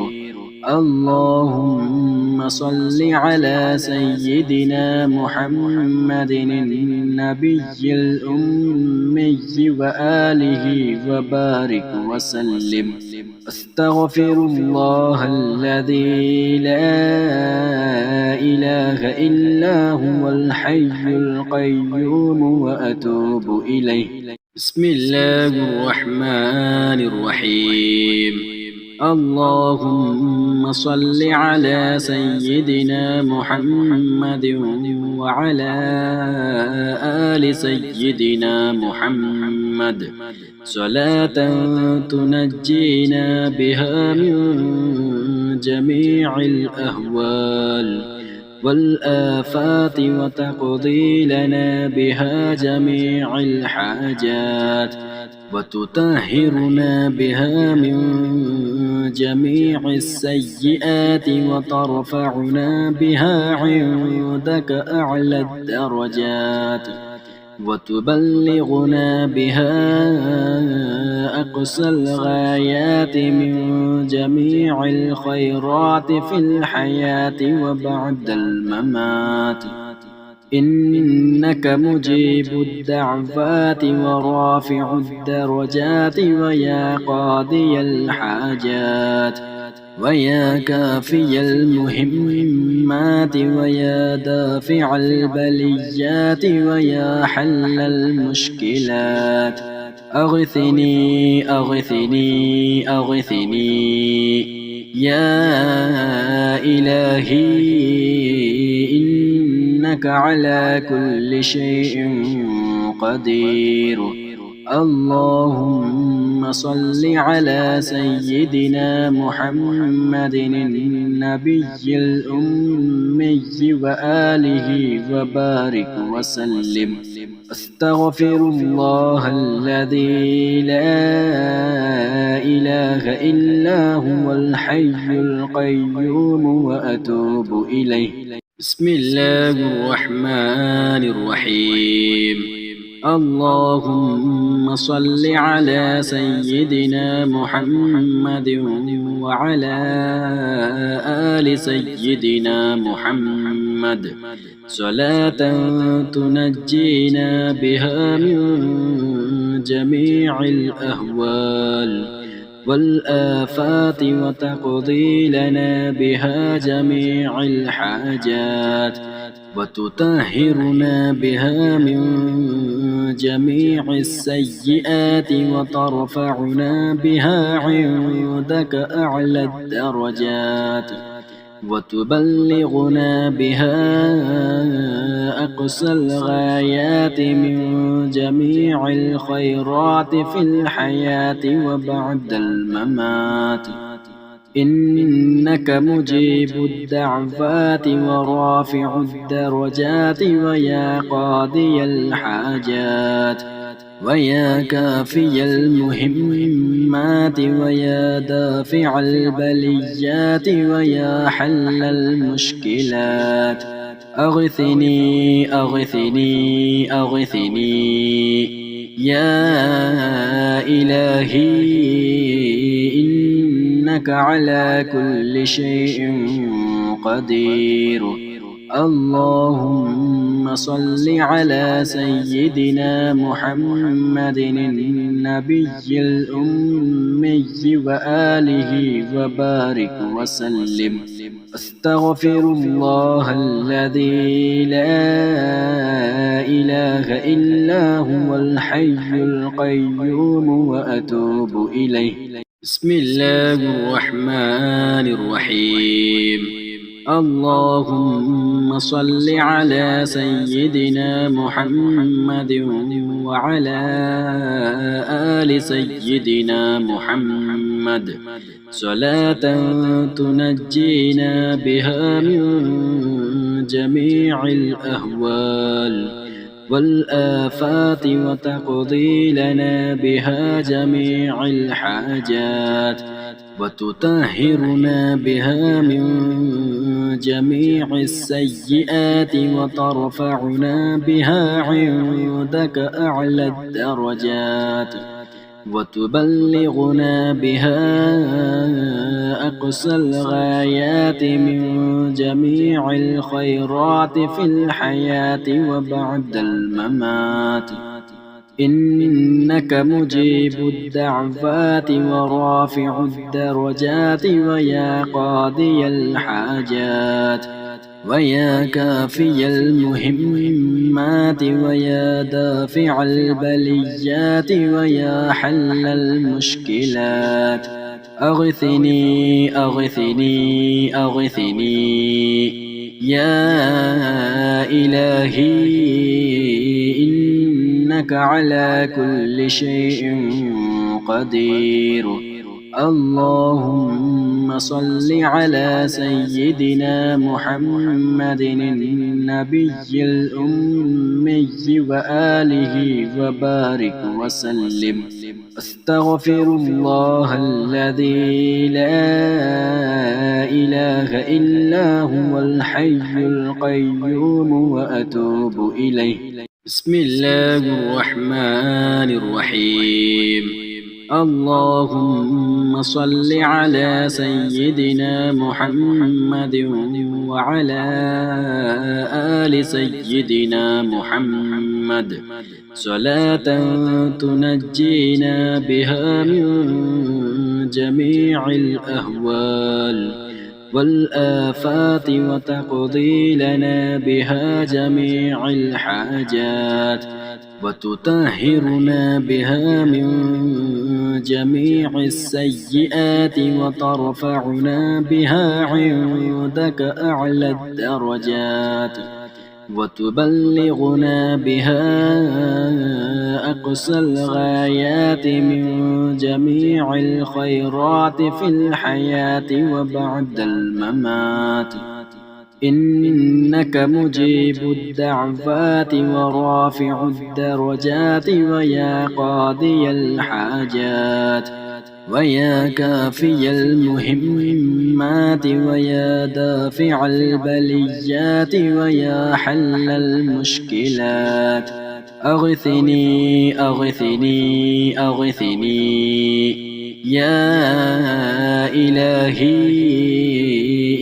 اللهم صل على سيدنا محمد النبي الأمي وآله وبارك وسلم. أستغفر الله الذي لا إله إلا هو الحي القيوم وأتوب إليه. بسم الله الرحمن الرحيم. اللهم صل على سيدنا محمد وعلى آل سيدنا محمد صلاة تنجينا بها من جميع الأهوال والآفات وتقضي لنا بها جميع الحاجات وتطهرنا بها من جميع السيئات وترفعنا بها عندك أعلى الدرجات وتبلغنا بها أقصى الغايات من جميع الخيرات في الحياة وبعد الممات. إنك مجيب الدعوات ورافع الدرجات ويا قاضي الحاجات ويا كافي المهمات ويا دافع البليات ويا حل المشكلات. أغثني أغثني أغثني يا إلهي، إنك على كل شيء قدير. اللهم صل على سيدنا محمد النبي الأمي وآله وبارك وسلم. أستغفر الله الذي لا إله إلا هو الحي القيوم وأتوب إليه. بسم الله الرحمن الرحيم. اللهم صل على سيدنا محمد وعلى آل سيدنا محمد صلاة تنجينا بها من جميع الأهوال والآفات وتقضي لنا بها جميع الحاجات وتطهرنا بها من جميع السيئات وترفعنا بها عندك أعلى الدرجات وتبلغنا بها أقصى الغايات من جميع الخيرات في الحياة وبعد الممات. إنك مجيب الدعوات ورافع الدرجات ويا قاضي الحاجات ويا كافي المهمات ويا دافع البليات ويا حل المشكلات أغثني أغثني أغثني يا إلهي إنك على كل شيء قدير. اللهم صل على سيدنا محمد النبي الأمي وآله وبارك وسلم. أستغفر الله الذي لا إله إلا هو الحي القيوم وأتوب إليه. بسم الله الرحمن الرحيم. اللهم صل على سيدنا محمد وعلى آل سيدنا محمد صلاة تنجينا بها من جميع الأهوال والآفات وتقضي لنا بها جميع الحاجات وتطهرنا بها من جميع السيئات وترفعنا بها عندك أعلى الدرجات وتبلغنا بها أقصى الغايات من جميع الخيرات في الحياة وبعد الممات. إنك مجيب الدعوات ورافع الدرجات ويا قاضي الحاجات ويا كافي المهمات ويا دافع البليات ويا حل المشكلات أغثني أغثني أغثني يا إلهي إنك على كل شيء قدير. اللهم صل على سيدنا محمد النبي الأمي وآله وبارك وسلم. أستغفر الله الذي لا إله إلا هو الحي القيوم وأتوب إليه. بسم الله الرحمن الرحيم. اللهم صل على سيدنا محمد وعلى آل سيدنا محمد صلاة تنجينا بها من جميع الأهوال والآفات وتقضي لنا بها جميع الحاجات وتطهرنا بها من جميع السيئات وترفعنا بها عندك أعلى الدرجات وتبلغنا بها أقصى الغايات من جميع الخيرات في الحياة وبعد الممات. إنك مجيب الدعوات ورافع الدرجات ويا قاضي الحاجات ويا كافي المهمات ويا دافع البليات ويا حل المشكلات أغثني أغثني أغثني يا إلهي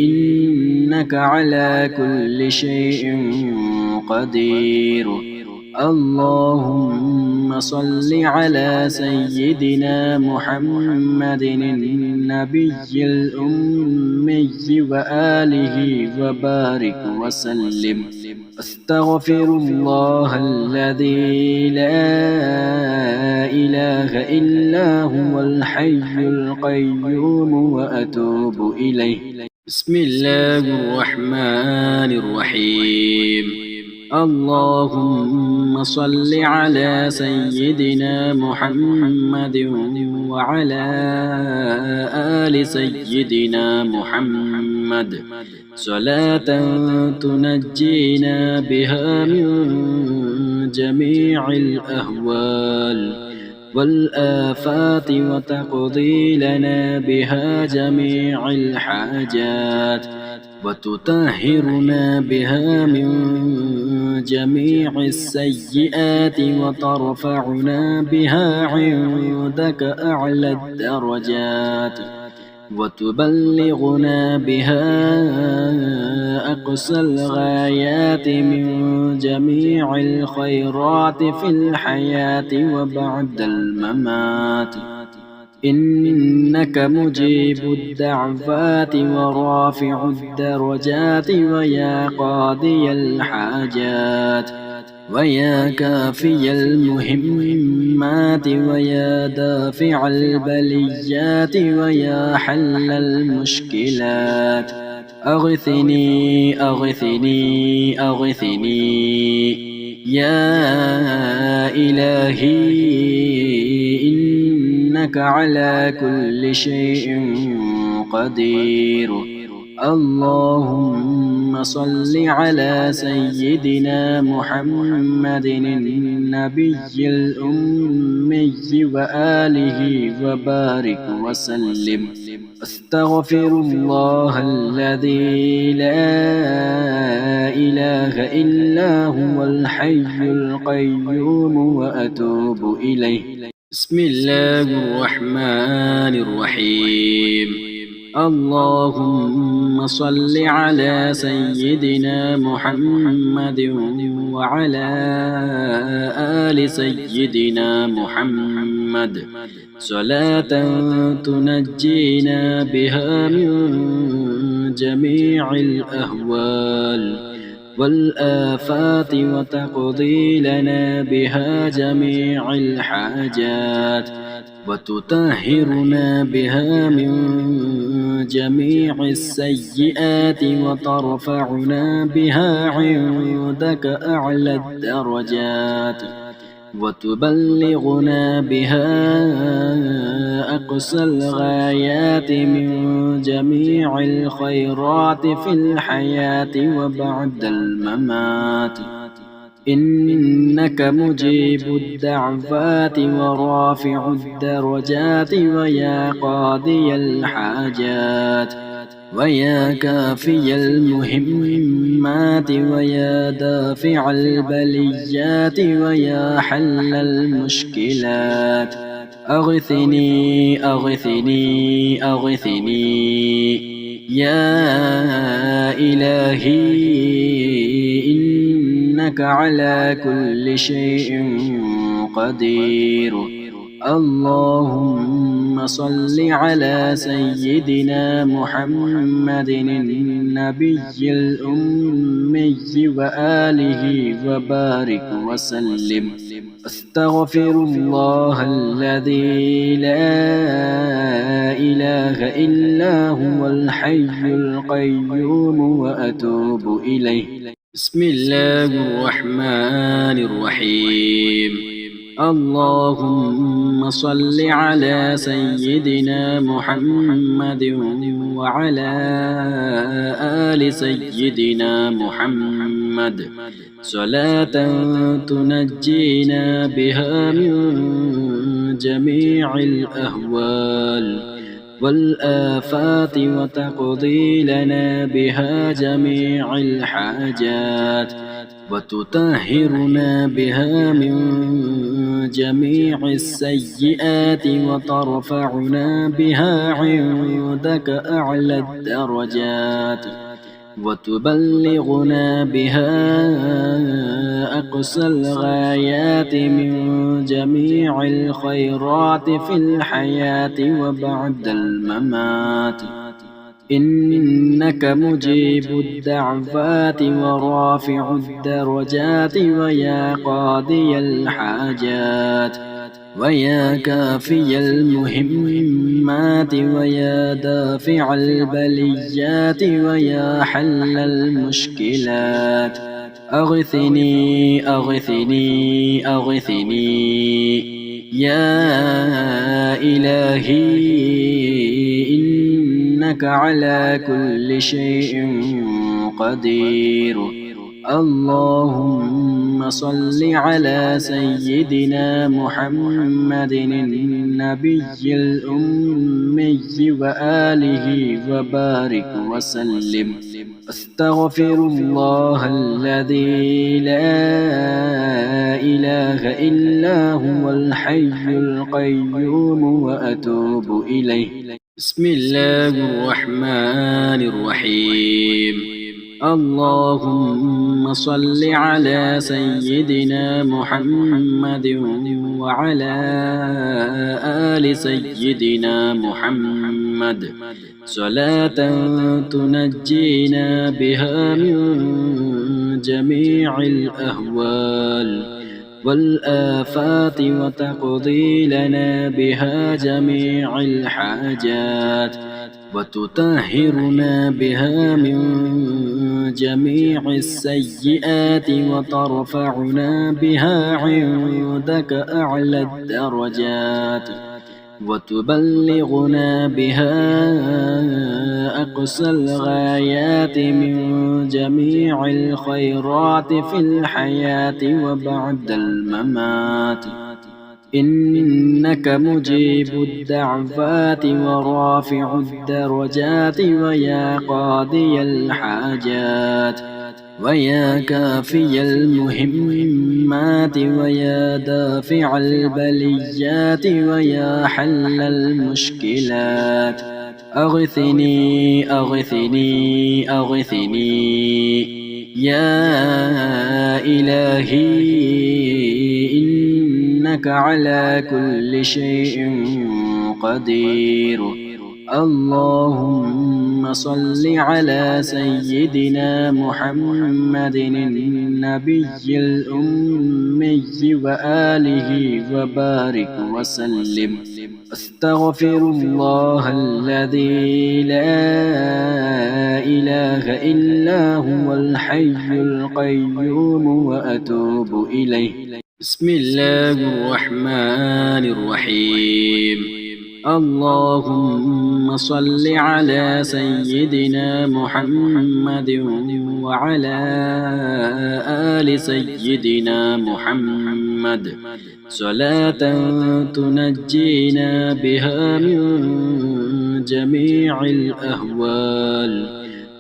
إنك على كل شيء قدير. اللهم صل على سيدنا محمد النبي الأمي وآله وبارك وسلم. أستغفر الله الذي لا إله إلا هو الحي القيوم وأتوب إليه. بسم الله الرحمن الرحيم. اللهم صل على سيدنا محمد وعلى آل سيدنا محمد صلاة تنجينا بها من جميع الأهوال والآفات وتقضي لنا بها جميع الحاجات وتطهرنا بها من جميع السيئات وترفعنا بها عندك أعلى الدرجات وتبلغنا بها أقصى الغايات من جميع الخيرات في الحياة وبعد الممات إنك مجيب الدعوات ورافع الدرجات ويا قاضي الحاجات ويا كافي المهمات ويا دافع البليات ويا حل المشكلات أغثني أغثني أغثني يا إلهي إنك على كل شيء قدير. اللهم صل على سيدنا محمد النبي الأمي وآله وبارك وسلم. أستغفر الله الذي لا إله إلا هو الحي القيوم وأتوب إليه. بسم الله الرحمن الرحيم. اللهم صل على سيدنا محمد وعلى آل سيدنا محمد صلاة تنجينا بها من جميع الأهوال والآفات وتقضي لنا بها جميع الحاجات وتطهرنا بها من جميع السيئات وترفعنا بها عندك أعلى الدرجات وتبلغنا بها أقصى الغايات من جميع الخيرات في الحياة وبعد الممات إنك مجيب الدعوات ورافع الدرجات ويا قاضي الحاجات ويا كافي المهمات ويا دافع البليات ويا حل المشكلات أغثني أغثني أغثني يا إلهي إنك على كل شيء قدير. اللهم صل على سيدنا محمد النبي الأمي وآله وبارك وسلم. أستغفر الله الذي لا إله إلا هو الحي القيوم وأتوب إليه. بسم الله الرحمن الرحيم. اللهم صل على سيدنا محمد وعلى آل سيدنا محمد صلاة تنجينا بها من جميع الأهوال والآفات وتقضي لنا بها جميع الحاجات وتطهرنا بها من جميع السيئات وترفعنا بها عندك أعلى الدرجات وتبلغنا بها أقصى الغايات من جميع الخيرات في الحياة وبعد الممات إنك مجيب الدعوات ورافع الدرجات ويا قاضي الحاجات ويا كافي المهمات ويا دافع البليات ويا حل المشكلات أغثني أغثني أغثني يا إلهي إنك على كل شيء قدير. اللهم صل على سيدنا محمد النبي الأمي وآله وبارك وسلم. أستغفر الله الذي لا إله إلا هو الحي القيوم وأتوب إليه. بسم الله الرحمن الرحيم. اللهم صل على سيدنا محمد وعلى آل سيدنا محمد صلاة تنجينا بها من جميع الأهوال والآفات وتقضي لنا بها جميع الحاجات وتطهرنا بها من جميع السيئات وترفعنا بها عندك أعلى الدرجات وتبلغنا بها أقصى الغايات من جميع الخيرات في الحياة وبعد الممات. إنك مجيب الدعوات ورافع الدرجات ويا قاضي الحاجات ويا كافي المهمات ويا دافع البليات ويا حل المشكلات. أغثني أغثني أغثني يا إلهي إنك على كل شيء قدير. اللهم صل على سيدنا محمد النبي الأمي وآله وبارك وسلم. أستغفر الله الذي لا إله إلا هو الحي القيوم وأتوب إليه. بسم الله الرحمن الرحيم. اللهم صل على سيدنا محمد وعلى آل سيدنا محمد صلاة تنجينا بها من جميع الأهوال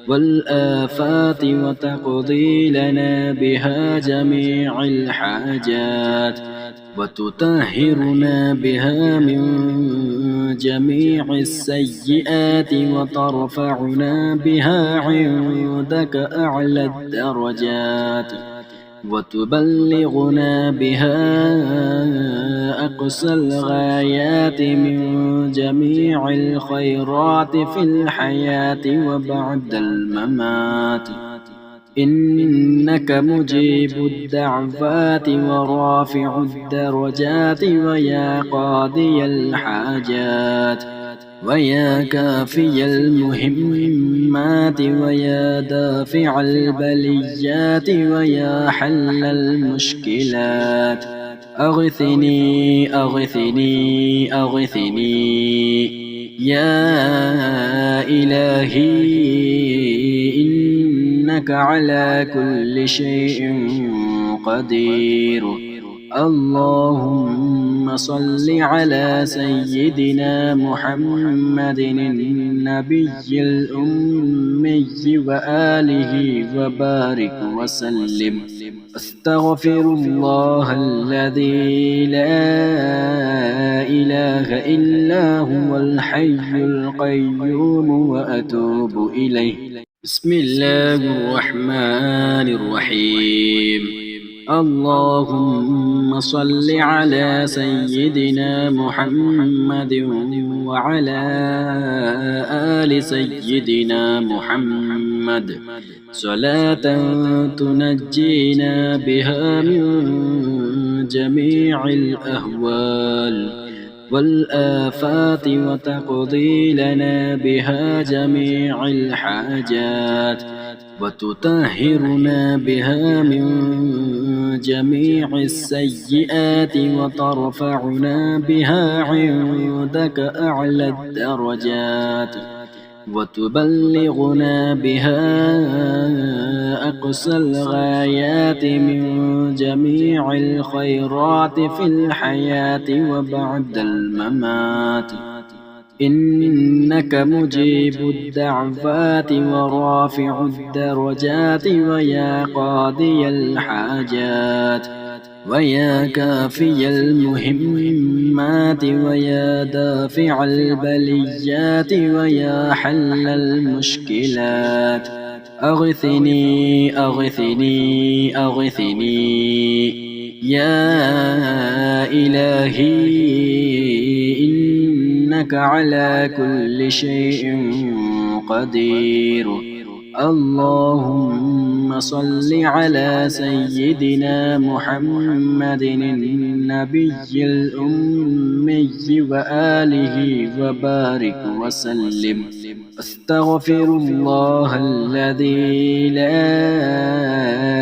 والآفات وتقضي لنا بها جميع الحاجات وتطهرنا بها من جميع السيئات وترفعنا بها عندك أعلى الدرجات وتبلغنا بها أقصى الغايات من جميع الخيرات في الحياة وبعد الممات. إنك مجيب الدعوات ورافع الدرجات ويا قاضي الحاجات ويا كافي المهمات ويا دافع البليات ويا حل المشكلات. أغثني أغثني أغثني يا إلهي إنك على كل شيء قدير. اللهم صل على سيدنا محمد النبي الأمي وآله وبارك وسلم. أستغفر الله الذي لا إله إلا هو الحي القيوم وأتوب إليه. بسم الله الرحمن الرحيم. اللهم صل على سيدنا محمد وعلى آل سيدنا محمد صلاة تنجينا بها من جميع الأهوال والآفات وتقضي لنا بها جميع الحاجات وتطهرنا بها من جميع السيئات وترفعنا بها عندك أعلى الدرجات وتبلغنا بها أقصى الغايات من جميع الخيرات في الحياة وبعد الممات إنك مجيب الدعوات ورافع الدرجات ويا قاضي الحاجات ويا كافي المهمات ويا دافع البليات ويا حل المشكلات أغثني أغثني أغثني يا إلهي إنك على كل شيء قدير اللهم صل على سيدنا محمد النبي الأمي وآله وبارك وسلم أستغفر الله الذي لا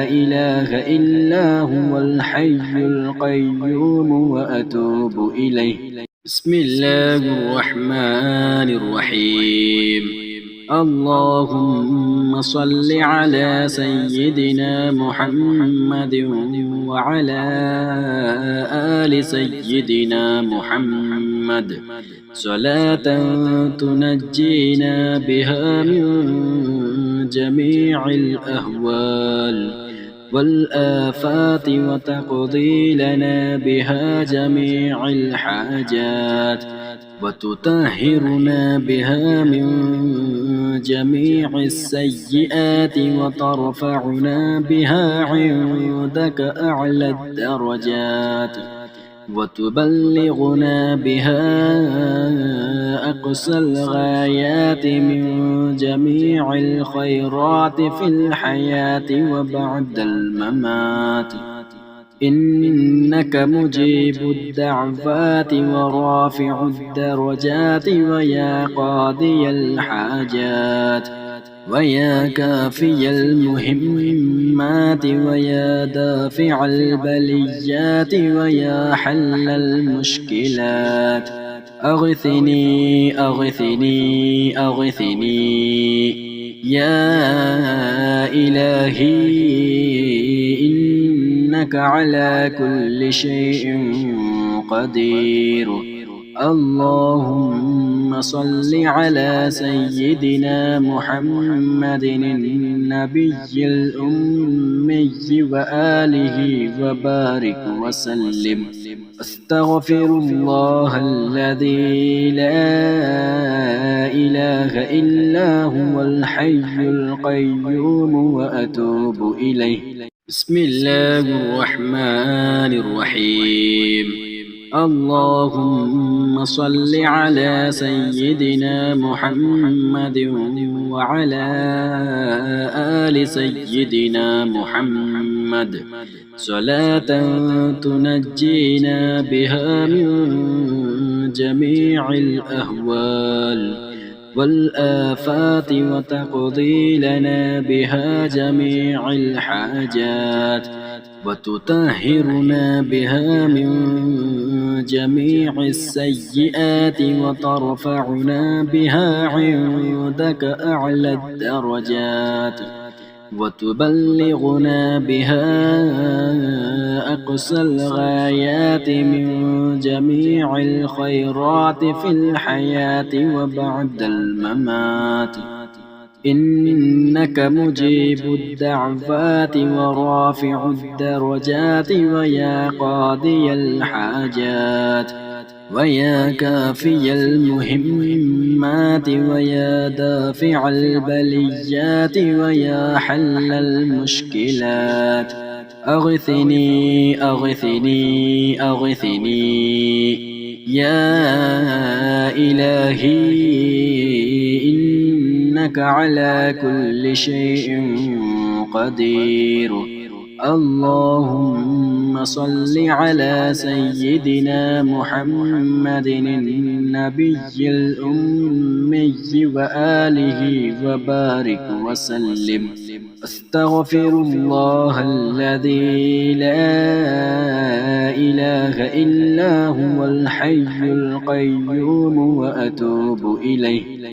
إله إلا هو الحي القيوم وأتوب إليه بسم الله الرحمن الرحيم اللهم صل على سيدنا محمد وعلى آل سيدنا محمد صلاة تنجينا بها من جميع الأهوال والآفات وتقضي لنا بها جميع الحاجات وتطهرنا بها من جميع السيئات وترفعنا بها عندك أعلى الدرجات وتبلغنا بها أقصى الغايات من جميع الخيرات في الحياة وبعد الممات إنك مجيب الدعوات ورافع الدرجات ويا قاضي الحاجات ويا كافي المهمات ويا دافع البليات ويا حل المشكلات أغثني أغثني أغثني يا إلهي إنك على كل شيء قدير اللهم صل على سيدنا محمد النبي الأمي وآله وبارك وسلم أستغفر الله الذي لا إله إلا هو الحي القيوم وأتوب إليه بسم الله الرحمن الرحيم اللهم صل على سيدنا محمد وعلى آل سيدنا محمد صلاة تنجينا بها من جميع الأهوال والآفات وتقضي لنا بها جميع الحاجات وتطهرنا بها من جميع السيئات وترفعنا بها عندك أعلى الدرجات وتبلغنا بها أقصى الغايات من جميع الخيرات في الحياة وبعد الممات إنك مجيب الدعوات ورافع الدرجات ويا قاضي الحاجات ويا كافي المهمات ويا دافع البليات ويا حل المشكلات أغثني أغثني أغثني يا إلهي إنك على كل شيء قدير اللهم اللهم صل على سيدنا محمد النبي الأمي وآله وبارك وسلم. أستغفر الله الذي لا إله إلا هو الحي القيوم وأتوب إليه.